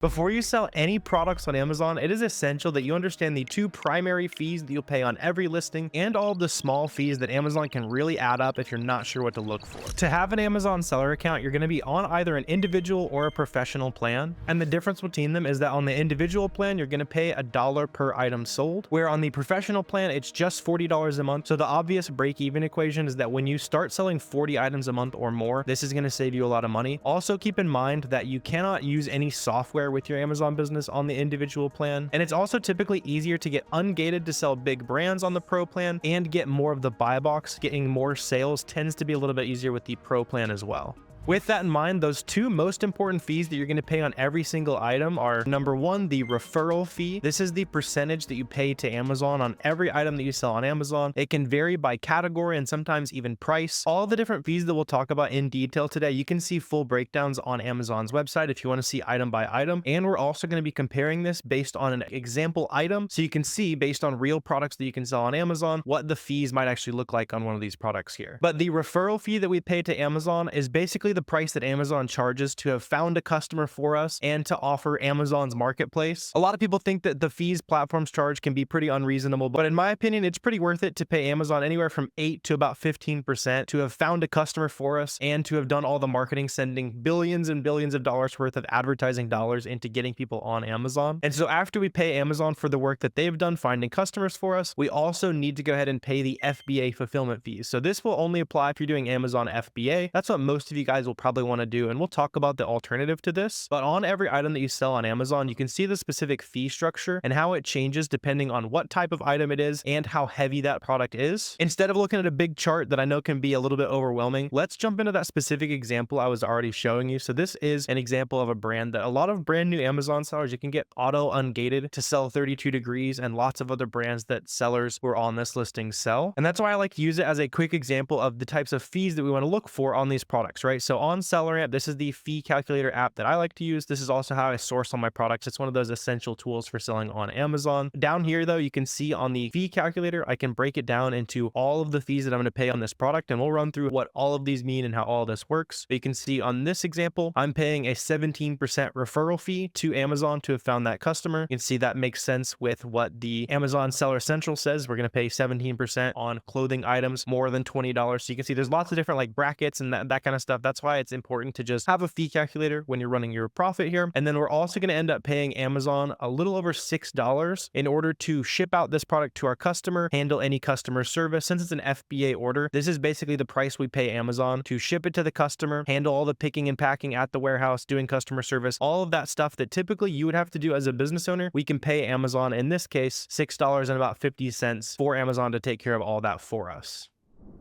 Before you sell any products on Amazon, it is essential that you understand the two primary fees that you'll pay on every listing and all the small fees that Amazon can really add up if you're not sure what to look for. To have an Amazon seller account, you're going to be on either an individual or a professional plan. And the difference between them is that on the individual plan, you're going to pay $1 per item sold, where on the professional plan, it's just $40 a month. So the obvious break-even equation is that when you start selling 40 items a month or more, this is going to save you a lot of money. Also keep in mind that you cannot use any software with your Amazon business on the individual plan. And it's also typically easier to get ungated to sell big brands on the pro plan and get more of the buy box. Getting more sales tends to be a little bit easier with the pro plan as well. With that in mind, those two most important fees that you're going to pay on every single item are number one, the referral fee. This is the percentage that you pay to Amazon on every item that you sell on Amazon. It can vary by category and sometimes even price. All the different fees that we'll talk about in detail today, you can see full breakdowns on Amazon's website if you want to see item by item. And we're also going to be comparing this based on an example item. So you can see based on real products that you can sell on Amazon, what the fees might actually look like on one of these products here. But the referral fee that we pay to Amazon is basically the price that Amazon charges to have found a customer for us and to offer Amazon's marketplace. A lot of people think that the fees platforms charge can be pretty unreasonable, but in my opinion, it's pretty worth it to pay Amazon anywhere from 8 to about 15% to have found a customer for us and to have done all the marketing, sending billions and billions of dollars worth of advertising dollars into getting people on Amazon. And so after we pay Amazon for the work that they've done finding customers for us, we also need to go ahead and pay the FBA fulfillment fees. So this will only apply if you're doing Amazon FBA. That's what most of you guys will probably want to do, and we'll talk about the alternative to this. But on every item that you sell on Amazon, you can see the specific fee structure and how it changes depending on what type of item it is and how heavy that product is. Instead of looking at a big chart that I know can be a little bit overwhelming, let's jump into that specific example I was already showing you. So this is an example of a brand that a lot of brand new Amazon sellers, you can get Auto-Ungated to sell 32 degrees and lots of other brands that sellers who are on this listing sell. And that's why I like to use it as a quick example of the types of fees that we want to look for on these products, right? So on SellerAmp, this is the fee calculator app that I like to use. This is also how I source all my products. It's one of those essential tools for selling on Amazon. Down here though, you can see on the fee calculator, I can break it down into all of the fees that I'm going to pay on this product, and we'll run through what all of these mean and how all this works. But you can see on this example, I'm paying a 17% referral fee to Amazon to have found that customer. You can see that makes sense with what the Amazon Seller Central says. We're going to pay 17% on clothing items more than $20. So you can see there's lots of different like brackets and that kind of stuff. That's why it's important to just have a fee calculator when you're running your profit here. And then we're also going to end up paying Amazon a little over $6 in order to ship out this product to our customer, handle any customer service. Since it's an FBA order, this is basically the price we pay Amazon to ship it to the customer, handle all the picking and packing at the warehouse, doing customer service, all of that stuff that typically you would have to do as a business owner. We can pay Amazon, in this case, $6.50 for Amazon to take care of all that for us.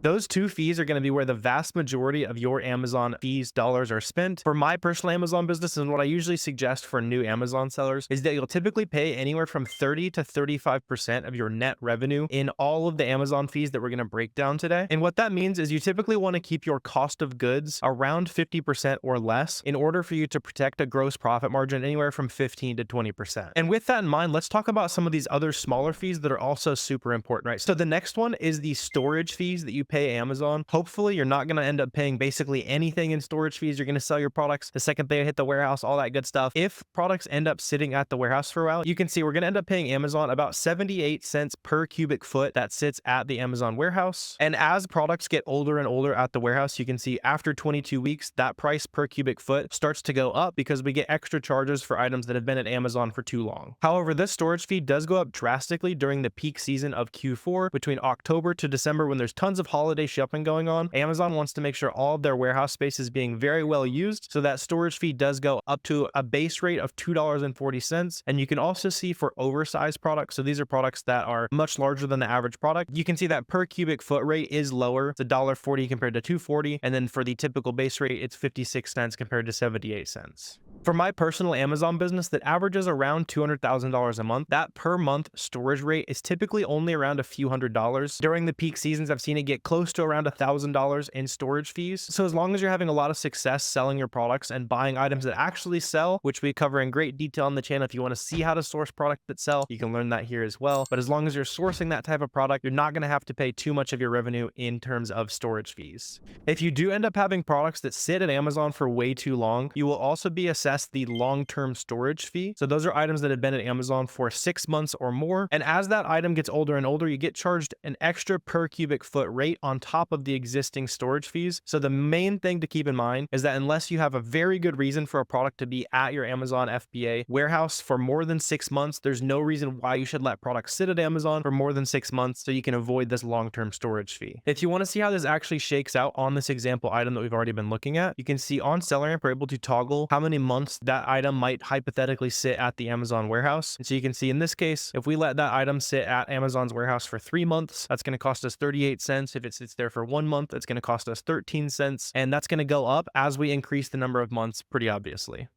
Those two fees are going to be where the vast majority of your Amazon fees dollars are spent. For my personal Amazon business, and what I usually suggest for new Amazon sellers is that you'll typically pay anywhere from 30 to 35% of your net revenue in all of the Amazon fees that we're going to break down today. And what that means is you typically want to keep your cost of goods around 50% or less in order for you to protect a gross profit margin anywhere from 15 to 20%. And with that in mind, let's talk about some of these other smaller fees that are also super important, right? So the next one is the storage fees that you pay Amazon. Hopefully you're not going to end up paying basically anything in storage fees. You're going to sell your products the second they hit the warehouse, all that good stuff. If products end up sitting at the warehouse for a while, you can see we're going to end up paying Amazon about 78 cents per cubic foot that sits at the Amazon warehouse. And as products get older and older at the warehouse, you can see after 22 weeks, that price per cubic foot starts to go up because we get extra charges for items that have been at Amazon for too long. However, this storage fee does go up drastically during the peak season of Q4 between October to December when there's tons of holiday shopping going on. Amazon wants to make sure all of their warehouse space is being very well used, so that storage fee does go up to a base rate of $2.40. And you can also see for oversized products, so these are products that are much larger than the average product, you can see that per cubic foot rate is lower. It's $1.40 compared to $2.40, and then for the typical base rate, it's 56 cents compared to 78 cents. For my personal Amazon business that averages around $200,000 a month, that per month storage rate is typically only around a few $100s. During the peak seasons, I've seen it get close to around $1,000 in storage fees. So as long as you're having a lot of success selling your products and buying items that actually sell, which we cover in great detail on the channel, if you want to see how to source products that sell, you can learn that here as well. But as long as you're sourcing that type of product, you're not going to have to pay too much of your revenue in terms of storage fees. If you do end up having products that sit at Amazon for way too long, you will also be assessed less the long-term storage fee. So those are items that have been at Amazon for 6 months or more. And as that item gets older and older, you get charged an extra per cubic foot rate on top of the existing storage fees. So the main thing to keep in mind is that unless you have a very good reason for a product to be at your Amazon FBA warehouse for more than 6 months, there's no reason why you should let products sit at Amazon for more than 6 months so you can avoid this long-term storage fee. If you want to see how this actually shakes out on this example item that we've already been looking at, you can see on SellerAmp, we're able to toggle how many months that item might hypothetically sit at the Amazon warehouse. And so you can see in this case, if we let that item sit at Amazon's warehouse for 3 months, that's going to cost us 38 cents. If it sits there for 1 month, it's going to cost us 13 cents. And that's going to go up as we increase the number of months, pretty obviously.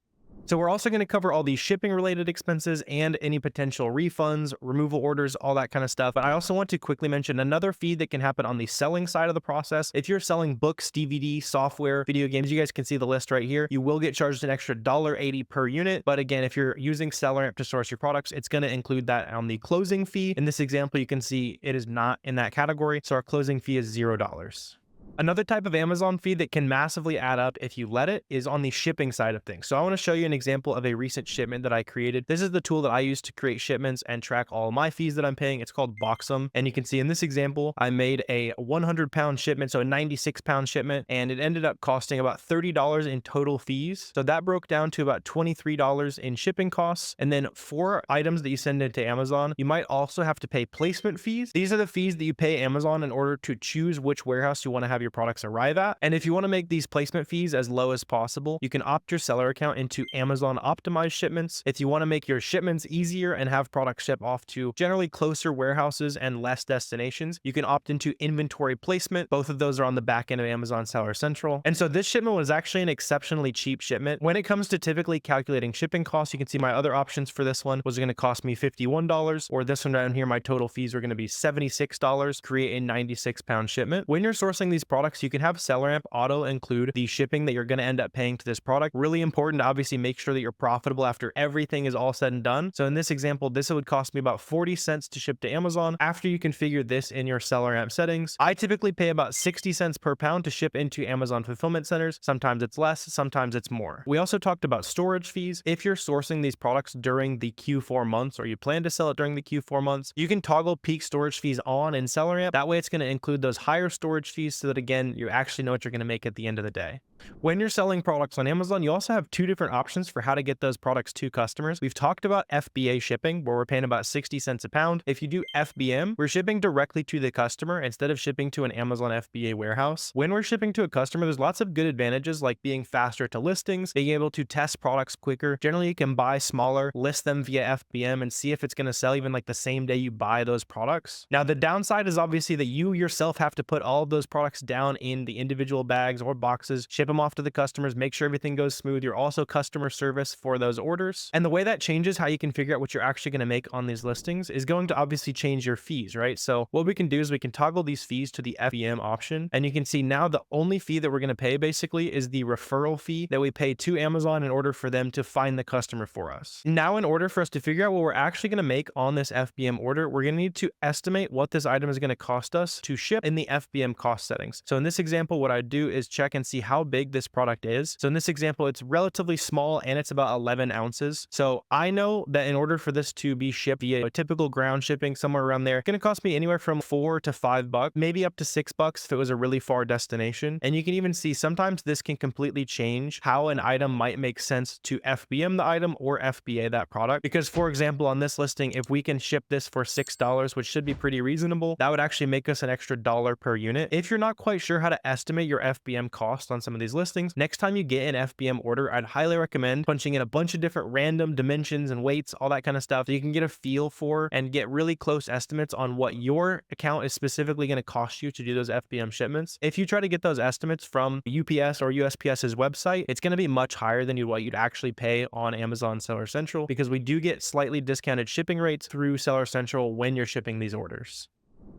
So we're also going to cover all the shipping related expenses and any potential refunds, removal orders, all that kind of stuff. But I also want to quickly mention another fee that can happen on the selling side of the process. If you're selling books, DVD, software, video games, you guys can see the list right here. You will get charged an extra $1.80 per unit. But again, if you're using SellerAmp to source your products, it's going to include that on the closing fee. In this example, you can see it is not in that category. So our closing fee is $0. Another type of Amazon fee that can massively add up if you let it is on the shipping side of things. So I want to show you an example of a recent shipment that I created. This is the tool that I use to create shipments and track all my fees that I'm paying. It's called Boxum. And you can see in this example, I made a 100-pound shipment, so a 96-pound shipment, and it ended up costing about $30 in total fees. So that broke down to about $23 in shipping costs. And then for items that you send into Amazon, you might also have to pay placement fees. These are the fees that you pay Amazon in order to choose which warehouse you want to have your products arrive at. And if you want to make these placement fees as low as possible, you can opt your seller account into Amazon optimized shipments. If you want to make your shipments easier and have products ship off to generally closer warehouses and less destinations, you can opt into inventory placement. Both of those are on the back end of Amazon Seller Central. And so this shipment was actually an exceptionally cheap shipment. When it comes to typically calculating shipping costs, you can see my other options for this one was going to cost me $51, or this one down here, my total fees were going to be $76, create a 96-pound shipment. When you're sourcing these products, you can have SellerAmp auto include the shipping that you're going to end up paying to this product. Really important to obviously make sure that you're profitable after everything is all said and done. So in this example, this would cost me about 40 cents to ship to Amazon after you configure this in your SellerAmp settings. I typically pay about 60 cents per pound to ship into Amazon fulfillment centers. Sometimes it's less, sometimes it's more. We also talked about storage fees. If you're sourcing these products during the Q4 months, or you plan to sell it during the Q4 months, you can toggle peak storage fees on in SellerAmp. That way it's going to include those higher storage fees so that again, you actually know what you're going to make at the end of the day. When you're selling products on Amazon, you also have two different options for how to get those products to customers. We've talked about FBA shipping, where we're paying about 60 cents a pound. If you do FBM, we're shipping directly to the customer instead of shipping to an Amazon FBA warehouse. When we're shipping to a customer, there's lots of good advantages like being faster to listings, being able to test products quicker. Generally, you can buy smaller, list them via FBM, and see if it's going to sell even like the same day you buy those products. Now, the downside is obviously that you yourself have to put all of those products down in the individual bags or boxes, ship them off to the customers, make sure everything goes smooth. You're also customer service for those orders. And the way that changes how you can figure out what you're actually going to make on these listings is going to obviously change your fees, right? So what we can do is we can toggle these fees to the FBM option. And you can see now the only fee that we're going to pay basically is the referral fee that we pay to Amazon in order for them to find the customer for us. Now, in order for us to figure out what we're actually going to make on this FBM order, we're going to need to estimate what this item is going to cost us to ship in the FBM cost settings. So in this example, what I do is check and see how big this product is. So in this example, it's relatively small and it's about 11 ounces. So I know that in order for this to be shipped via a typical ground shipping somewhere around there, it's going to cost me anywhere from $4 to $5, maybe up to $6 if it was a really far destination. And you can even see sometimes this can completely change how an item might make sense to FBM the item or FBA that product. Because for example, on this listing, if we can ship this for $6, which should be pretty reasonable, that would actually make us an extra $1 per unit. If you're not quite sure how to estimate your FBM cost on some of these listings, next time you get an FBM order, I'd highly recommend punching in a bunch of different random dimensions and weights, all that kind of stuff, so you can get a feel for and get really close estimates on what your account is specifically going to cost you to do those FBM shipments. If you try to get those estimates from UPS or USPS's website, it's going to be much higher than what you'd actually pay on Amazon Seller Central, because we do get slightly discounted shipping rates through Seller Central when you're shipping these orders.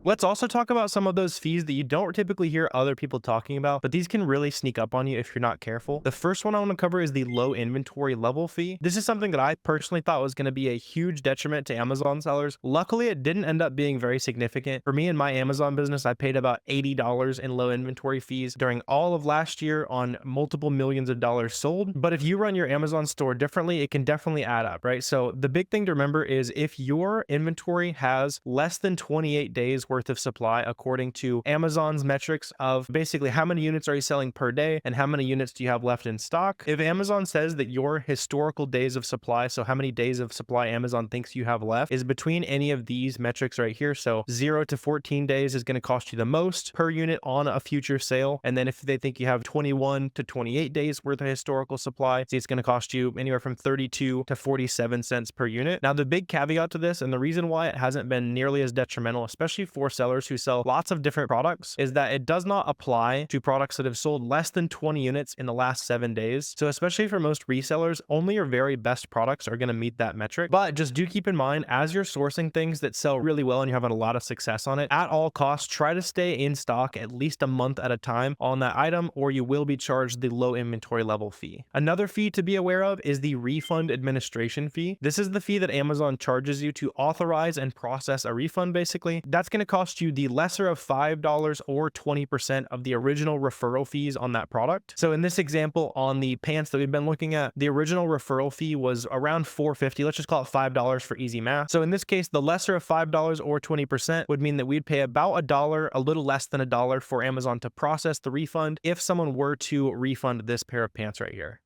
Let's also talk about some of those fees that you don't typically hear other people talking about, but these can really sneak up on you if you're not careful. The first one I want to cover is the low inventory level fee. This is something that I personally thought was going to be a huge detriment to Amazon sellers. Luckily, it didn't end up being very significant. For me and my Amazon business, I paid about $80 in low inventory fees during all of last year on multiple millions of dollars sold. But if you run your Amazon store differently, it can definitely add up, right? So the big thing to remember is if your inventory has less than 28 days worth of supply, according to Amazon's metrics of basically how many units are you selling per day and how many units do you have left in stock. If Amazon says that your historical days of supply, so how many days of supply Amazon thinks you have left, is between any of these metrics right here, so 0 to 14 days is going to cost you the most per unit on a future sale. And then if they think you have 21 to 28 days worth of historical supply, see, it's going to cost you anywhere from 32 to 47 cents per unit. Now, the big caveat to this, and the reason why it hasn't been nearly as detrimental, especially for sellers who sell lots of different products, is that it does not apply to products that have sold less than 20 units in the last 7 days. So especially for most resellers, only your very best products are going to meet that metric. But just do keep in mind, as you're sourcing things that sell really well and you're having a lot of success on it, at all costs, try to stay in stock at least a month at a time on that item, or you will be charged the low inventory level fee. Another fee to be aware of is the refund administration fee. This is the fee that Amazon charges you to authorize and process a refund, basically. That's going to cost you the lesser of $5 or 20% of the original referral fees on that product. So in this example, on the pants that we've been looking at, the original referral fee was around $4.50. Let's just call it $5 for easy math. So in this case, the lesser of $5 or 20% would mean that we'd pay about $1, a little less than $1 for Amazon to process the refund if someone were to refund this pair of pants right here.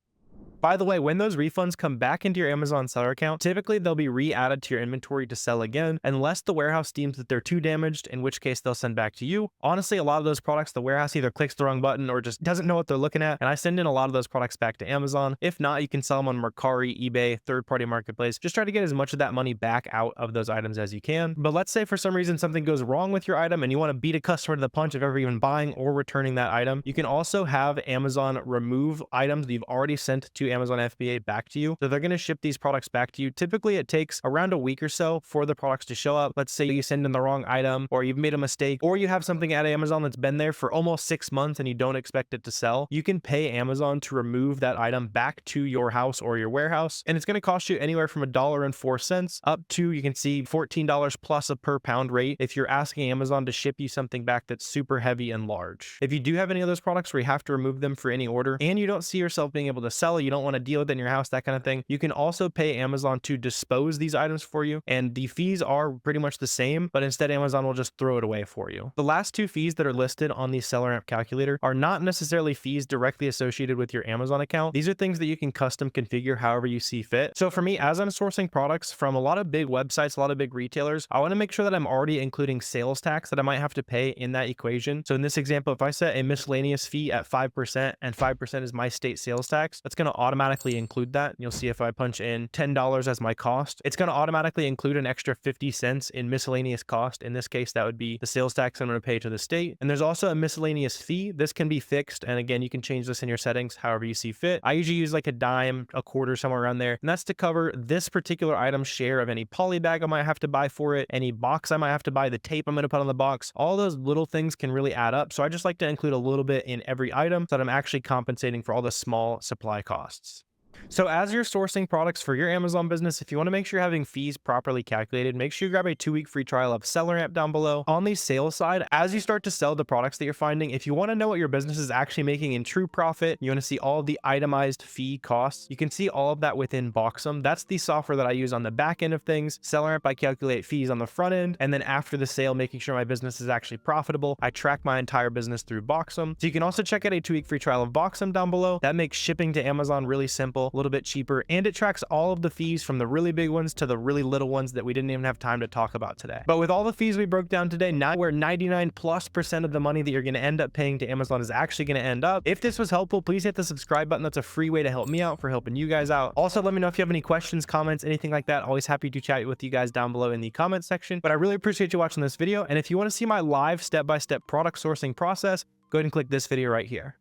By the way, when those refunds come back into your Amazon seller account, typically they'll be re-added to your inventory to sell again, unless the warehouse deems that they're too damaged, in which case they'll send back to you. Honestly, a lot of those products, the warehouse either clicks the wrong button or just doesn't know what they're looking at, and I send in a lot of those products back to Amazon. If not, you can sell them on Mercari, eBay, third-party marketplace. Just try to get as much of that money back out of those items as you can. But let's say for some reason something goes wrong with your item and you want to beat a customer to the punch of ever even buying or returning that item. You can also have Amazon remove items that you've already sent to Amazon FBA back to you. So they're going to ship these products back to you. Typically, it takes around a week or so for the products to show up. Let's say you send in the wrong item, or you've made a mistake, or you have something at Amazon that's been there for almost 6 months and you don't expect it to sell. You can pay Amazon to remove that item back to your house or your warehouse, and it's going to cost you anywhere from $1.04 up to, you can see, $14 plus a per pound rate if you're asking Amazon to ship you something back that's super heavy and large. If you do have any of those products where you have to remove them for any order and you don't see yourself being able to sell it, you don't want to deal with it in your house, that kind of thing, you can also pay Amazon to dispose these items for you, and the fees are pretty much the same, but instead Amazon will just throw it away for you. The last two fees that are listed on the SellerAmp calculator are not necessarily fees directly associated with your Amazon account. These are things that you can custom configure however you see fit. So for me, as I'm sourcing products from a lot of big websites, a lot of big retailers, I want to make sure that I'm already including sales tax that I might have to pay in that equation. So in this example, if I set a miscellaneous fee at 5% and 5% is my state sales tax, that's going to automatically include that. You'll see if I punch in $10 as my cost, it's going to automatically include an extra 50 cents in miscellaneous cost. In this case, that would be the sales tax I'm going to pay to the state. And there's also a miscellaneous fee. This can be fixed. And again, you can change this in your settings however you see fit. I usually use like a dime, a quarter, somewhere around there. And that's to cover this particular item's share of any poly bag I might have to buy for it, any box I might have to buy, the tape I'm going to put on the box. All those little things can really add up. So I just like to include a little bit in every item so that I'm actually compensating for all the small supply costs. So as you're sourcing products for your Amazon business, if you want to make sure you're having fees properly calculated, make sure you grab a 2-week free trial of SellerAmp down below. On the sales side, as you start to sell the products that you're finding, if you want to know what your business is actually making in true profit, you want to see all the itemized fee costs, you can see all of that within Boxum. That's the software that I use on the back end of things. SellerAmp, I calculate fees on the front end, and then after the sale, making sure my business is actually profitable, I track my entire business through Boxum. So you can also check out a 2-week free trial of Boxum down below. That makes shipping to Amazon really simple, a little bit cheaper, and it tracks all of the fees from the really big ones to the really little ones that we didn't even have time to talk about today. But with all the fees we broke down today, now where 99+% of the money that you're going to end up paying to Amazon is actually going to end up. If this was helpful, please hit the subscribe button. That's a free way to help me out for helping you guys out. Also, let me know if you have any questions, comments, anything like that. Always happy to chat with you guys down below in the comment section. But I really appreciate you watching this video. And if you want to see my live step-by-step product sourcing process, go ahead and click this video right here.